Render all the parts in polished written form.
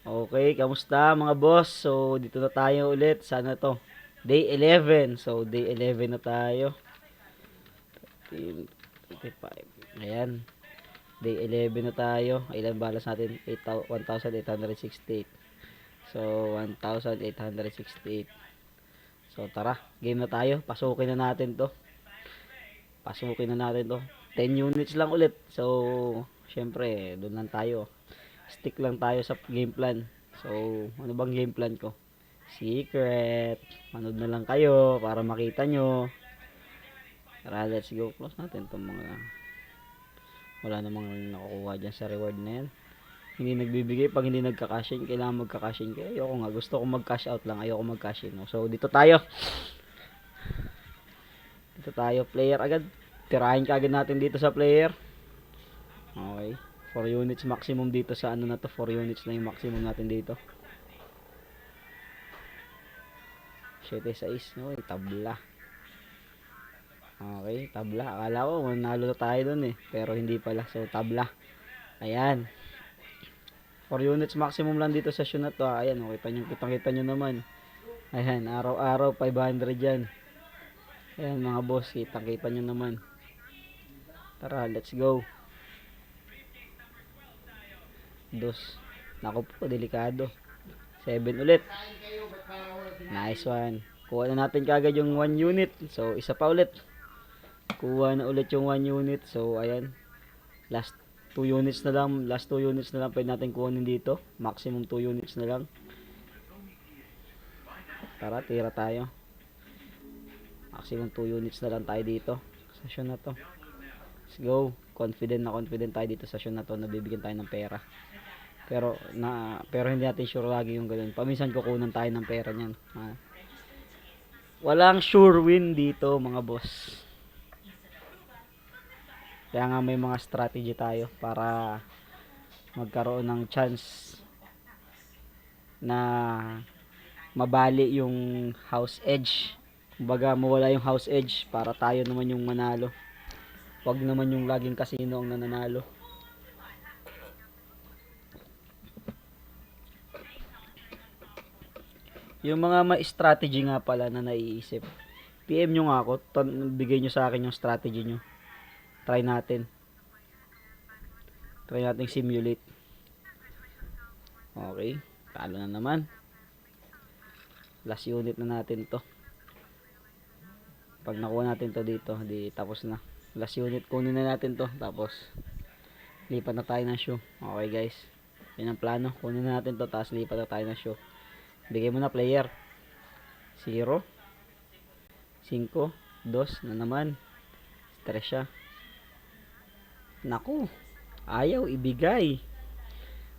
Okay, kamusta mga boss? So, dito na tayo ulit. Sana to. Day 11. So, day 11 na tayo. 25. Ayan. Day 11 na tayo. Ilan balas natin? 1,868. So, 1,868. So, tara. Game na tayo. Pasukin na natin to. Pasukin na natin to. 10 units lang ulit. So, syempre, doon lang tayo. Stick lang tayo sa game plan. So, ano bang game plan ko? Secret. Manood na lang kayo para makita nyo. Tara, let's go. Close natin itong mga wala namang nakukuha dyan sa reward na yan. Hindi nagbibigay pag hindi nagka-cash in. Kailangan magka-cash in. Kaya ayoko nga. Gusto ko mag-cash out lang. Ayoko mag-cash in. No? So, dito tayo. Dito tayo. Player agad. Tirahin ka agad natin dito sa player. Okay. 4 units maximum dito sa ano na to. 4 units na yung maximum natin dito. 7-6. No, tabla. Okay, tabla. Akala ko manalo na tayo dun eh. Pero hindi pala. So, tabla. Ayan. 4 units maximum lang dito sa show na to. Ayan, oh, kita nyo naman. Ayan, araw-araw 500 yan. Ayan mga boss, kita nyo naman. Tara, let's go. Dos. Naku po, delikado. 7 ulit. Nice one. Kuha na natin kagad yung 1 unit. So, isa pa ulit. Kuha na ulit yung 1 unit. So, ayan. Last 2 units na lang. Last 2 units na lang pwede natin kuhanin dito. Maximum 2 units na lang. Tara, tira tayo. Maximum 2 units na lang tayo dito. Sa show na to. Let's go. Confident tayo dito sa show na to. Nabibigyan tayo ng pera. Pero hindi natin sure lagi yung ganun. Paminsan kukunan tayo ng pera niyan. Walang sure win dito mga boss. Kaya nga may mga strategy tayo para magkaroon ng chance na mabali yung house edge. Kumbaga mawala yung house edge para tayo naman yung manalo. Wag naman yung laging casino ang nananalo. Yung mga ma-strategy nga pala na naiisip, PM nyo nga ako, bigay nyo sa akin yung strategy nyo. Try natin simulate. Okay, talo na naman. Last unit na natin to. Pag nakuha natin to dito, di tapos na. Last unit, kunin na natin to. Tapos, lipat na tayo ng show. Okay guys, yun ang plano. Kunin na natin to, tapos lipat na tayo ng show. Bigay mo na player. 0, 5, 2 na naman. Stress siya. Naku, ayaw ibigay.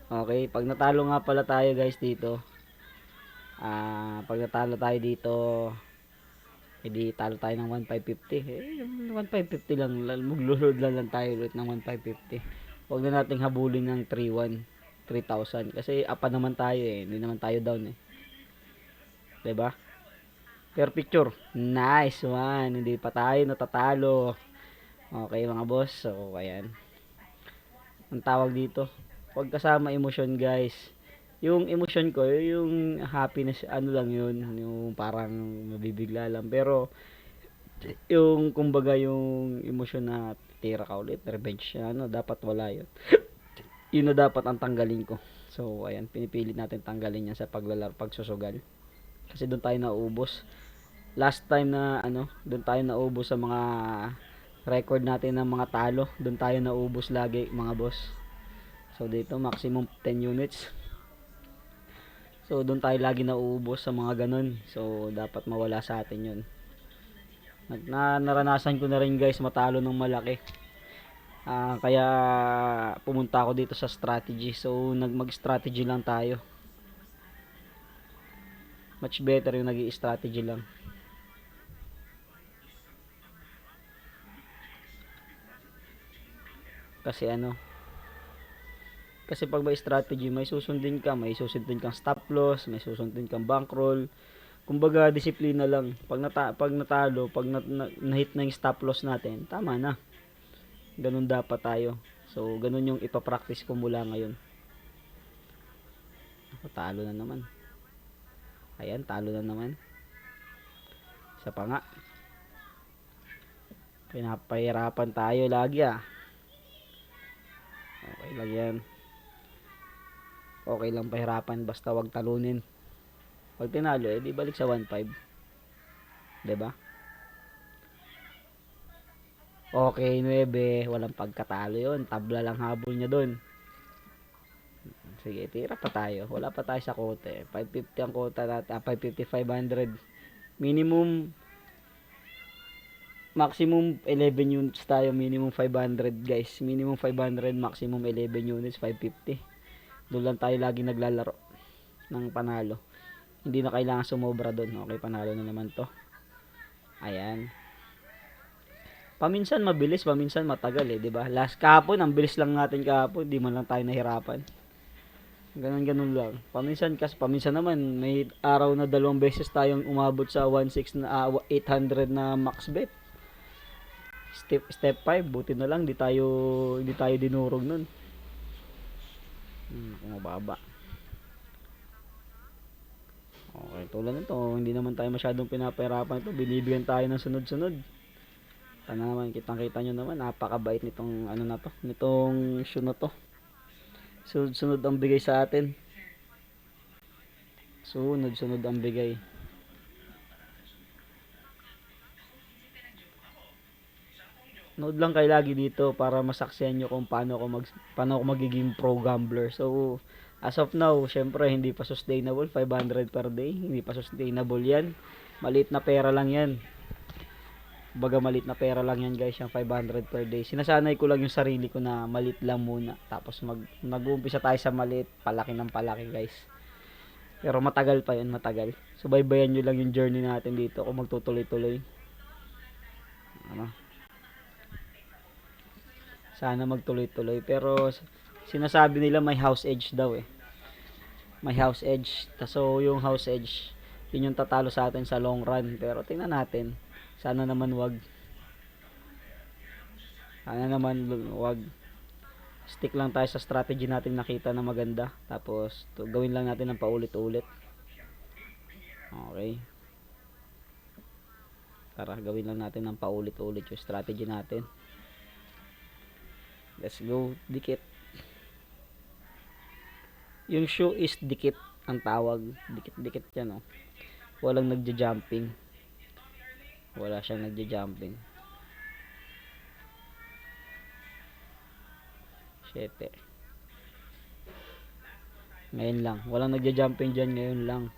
Okay, pag natalo nga pala tayo guys dito, pag natalo tayo dito, edi talo tayo ng 1,550. 1,550 lang, maglulod lang tayo ulit ng 1,550. Huwag na nating habulin ng 3,1, 3,000 kasi apa naman tayo eh, hindi naman tayo down eh. 'Di ba? Per picture. Nice one. Hindi pa tayo natatalo. Okay mga boss. So ayan. Ang tawag dito, huwag kasama emosyon guys. Yung emosyon ko, yung happiness, ano lang yun, yung parang mabibigla lang. Pero, yung kumbaga yung emosyon na tira ka ulit, revenge, ano, dapat wala yun. Yun na dapat ang tanggalin ko. So, ayan, pinipilit natin tanggalin yan sa pagsusugal. Kasi doon tayo naubos. Last time na, ano, doon tayo naubos sa mga record natin ng mga talo. Doon tayo naubos lagi, mga boss. So, dito, maximum 10 units. So, doon tayo lagi nauubos sa mga ganun. So, dapat mawala sa atin yun. Naranasan ko na rin guys matalo ng malaki. Kaya pumunta ako dito sa strategy. So, mag-strategy lang tayo. Much better yung nag-i-strategy lang. Kasi ano, kasi pag may strategy, may susundin kang stop loss, may susundin kang bankroll. Kumbaga disiplina lang. Pag natalo, pag na-hit na yung stop loss natin, tama na. Ganun dapat tayo. So, ganun yung ipapractice ko mula ngayon. O, talo na naman. Ayan, talo na naman. Isa pa nga. Pinapahirapan tayo lagi ah. Okay lang yan. Okay lang pahirapan basta wag talunin. Pag tinalo di balik sa 1-5. 'Di ba? Okay, 9. Walang pagkatalo yon. Tabla lang habol niya doon. Sige, tira pa tayo. Wala pa tayo sa kote. 550 ang kota natin. 550, 500. Minimum, maximum 11 units tayo. Minimum 500 guys. Minimum 500, maximum 11 units, 550. Doon lang tayo lagi naglalaro ng panalo. Hindi na kailangan sumobra doon. Okay, panalo na naman to. Ayan. Paminsan mabilis, paminsan matagal eh, 'di ba? Last kahapon, ang bilis lang natin kahapon, di man lang tayo nahirapan. Ganun lang. Paminsan naman may araw na 2 beses tayong umabot sa 16 na 800 na max bet. Step 5, buti na lang hindi tayo dinurog nun. Mababa. Okay, tulad nito, hindi naman tayo masyadong pinapahirapan ito. Binibigyan tayo ng sunod-sunod. Naman, kitang-kita nyo naman, napakabait nitong ano na to, nitong shoe na to. Sunod-sunod ang bigay sa atin. Sunod-sunod ang bigay. Nood lang kayo lagi dito para masaksihan nyo kung paano ako magiging pro gambler. So, as of now, syempre hindi pa sustainable, 500 per day, hindi pa sustainable yan. Maliit na pera lang yan. Baga maliit na pera lang yan guys, yung 500 per day. Sinasanay ko lang yung sarili ko na maliit lang muna. Tapos mag-uumpisa tayo sa maliit, palaki ng palaki guys. Pero matagal pa yun, matagal. Subaybayan nyo lang yung journey natin dito kung magtutuloy-tuloy. Ano? Sana magtuloy-tuloy. Pero sinasabi nila may house edge daw eh. May house edge. So yung house edge, yun yung tatalo sa atin sa long run. Pero tingnan natin. Sana naman wag. Stick lang tayo sa strategy natin nakita na maganda. Tapos gawin lang natin ng paulit-ulit. Okay. Tara, gawin lang natin ng paulit-ulit yung strategy natin. Let's go. Dikit. Yung shoe is dikit ang tawag. Dikit-dikit yan oh. Walang nagja-jumping. Wala siyang nagja-jumping. 7. Ngayon lang. Walang nagja-jumping dyan ngayon lang.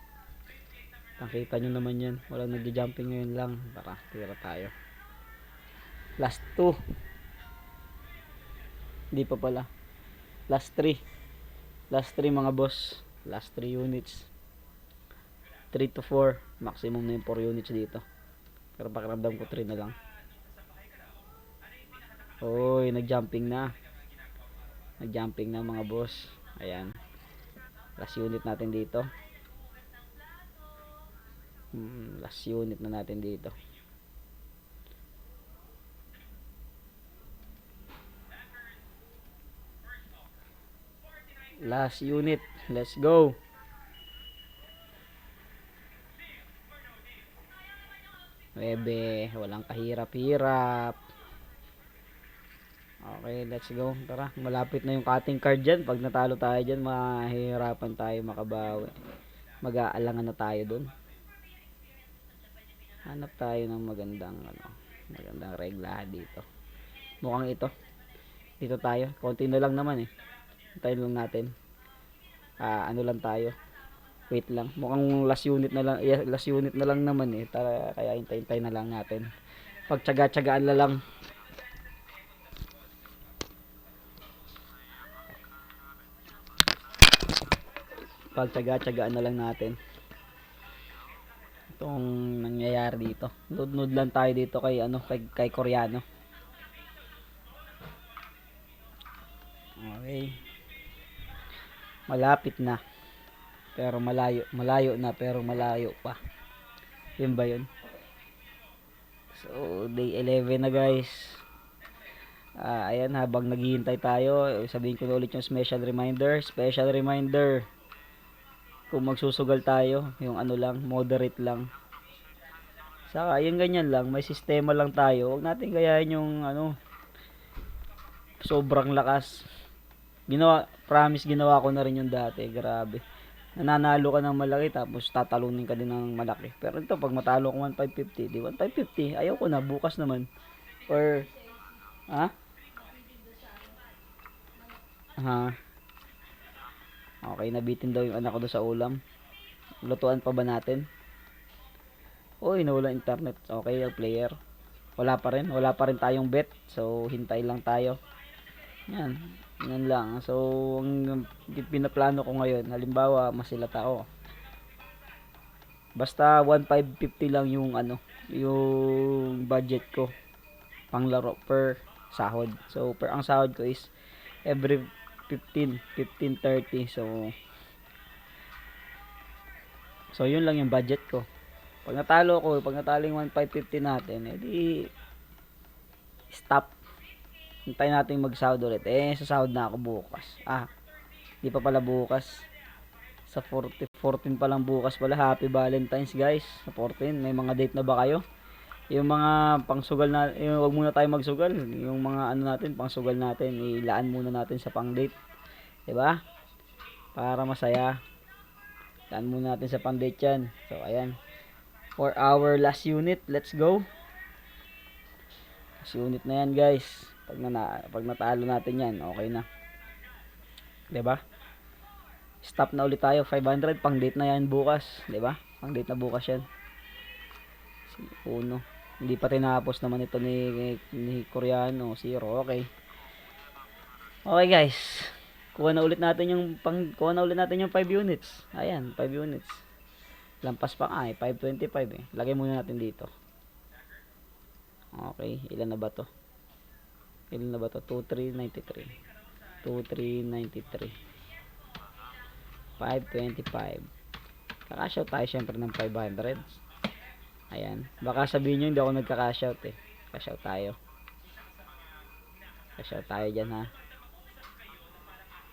Nakita nyo naman yan. Walang nagja-jumping ngayon lang. Tara, tira tayo. Last 2. Hindi pa pala. Last 3. Last 3 mga boss. Last 3 units. 3 to 4. Maximum na yung 4 units dito. Pero pakiramdam ko 3 na lang. Oy, nag-jumping na. Nag-jumping na mga boss. Ayan. Last unit natin dito. Last unit na natin dito. Last unit. Let's go. Webe, walang kahirap-hirap. Okay, let's go. Tara, malapit na yung cutting card dyan. Pag natalo tayo dyan, mahihirapan tayo makabawi. Mag-aalangan na tayo dun. Hanap tayo ng magandang regla dito. Mukhang ito. Dito tayo. Konti na lang naman eh. Hintayin lang natin. Ano lang tayo. Wait lang. Mukhang last unit na lang naman eh. Kaya hintay na lang natin. Pagtyaga-tyagaan na lang. Pagtyaga-tyagaan na lang natin. Itong nangyayari dito. Nod lang tayo dito kay Koreano. Okay. Malapit na. Pero malayo na pero malayo pa. Yun ba yun? So, day 11 na guys. Ayan, habang naghihintay tayo, sabihin ko na ulit yung special reminder. kung magsusugal tayo, yung ano lang, moderate lang. Saka, yung ganyan lang, may sistema lang tayo. Huwag natin gayahin yung ano, sobrang lakas. Promise ginawa ko na rin yung dati, grabe. Nananalo ka ng malaki tapos tatalunin ka din ng malaki. Pero ito, pag matalo ko 1,550, di 1,550, ayaw ko na, bukas naman. Or, ha? Ha? Okay, nabitin daw yung anak ko doon sa ulam. Lutuan pa ba natin? Uy, nawala internet. Okay, yung player. Wala pa rin tayong bet. So, hintay lang tayo. Yan. Yan lang. So, ang pinaplano ko ngayon, halimbawa, masilat ako. Basta 1,550 lang yung ano, yung budget ko panglaro per sahod. So, ang sahod ko is every 15, 30. So yun lang yung budget ko. Pag natalo yung 1,550 natin, edi stop. Hintayin natin mag-sahod ulit. Sasahod na ako bukas. Di pa pala bukas. Sa 14 pa lang bukas pala. Happy Valentine's guys. Sa 14, may mga date na ba kayo? Yung mga pangsugal na, wag muna tayo magsugal. Yung mga ano natin, pangsugal natin, ilaan muna natin sa pang-date. 'Di ba? Para masaya. Ilaan muna natin sa pang-date 'yan. So ayan. For our last unit, let's go. Last unit na 'yan, guys. Pag natalo natin 'yan, okay na. 'Di ba? Stop na ulit tayo, 500 pang-date na 'yan bukas, 'di ba? Pang-date na bukas 'yan. Uno. Hindi pa tinapos naman ito ni Koreano, 0. Okay. Okay, guys. Kuha na ulit natin yung 5 units. Ayan, 5 units. Lampas pa 525 eh. Lagay muna natin dito. Okay, ilan na ba to? 2393. 2393. 525. Kaka-shout tayo syempre ng 500. Ayan. Baka sabihin nyo hindi ako nagka-cash out eh. Cash out tayo. Cash out tayo dyan ha.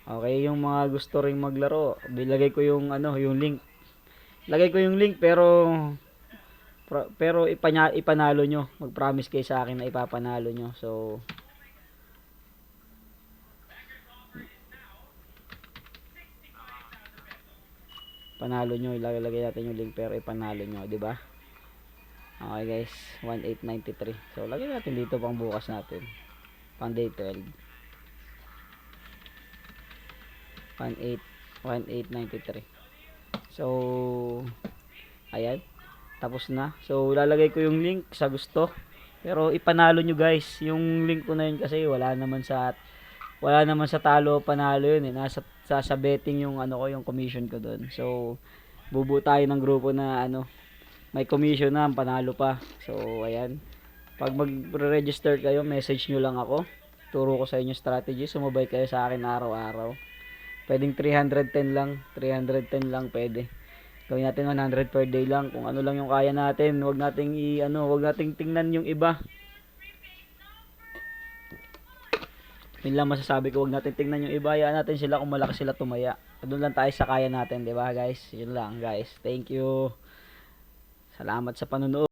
Okay, yung mga gusto ring maglaro, bilagay ko yung yung link. Lagay ko yung link pero ipanalo nyo. Mag-promise kayo sa akin na ipapanalo nyo. So panalo nyo, ilalagay natin yung link pero ipanalo nyo, di ba? Okay guys, 1893. So lagay natin dito pang bukas natin. Pang day 12. 1893. So ayan, tapos na. So lalagay ko yung link sa gusto. Pero ipanalo nyo guys. Yung link ko na yun kasi wala naman sa talo panalo yun eh. Nasa sa betting yung ko, yung commission ko doon. So bubuo tayo ng grupo na may commission na, panalo pa. So ayan. Pag mag-register kayo, message nyo lang ako. Turo ko sa inyo strategy. Sumabay kayo sa akin araw-araw. Pwedeng 310 lang. 310 lang pwede. Gawin natin 100 per day lang. Kung ano lang yung kaya natin. Huwag nating huwag nating tingnan yung iba. Yun lang masasabi ko. Huwag natin tingnan yung iba. Hayaan natin sila kung malaki sila tumaya. Doon lang tayo sa kaya natin, 'di ba guys? Yun lang guys. Thank you. Salamat sa panonood.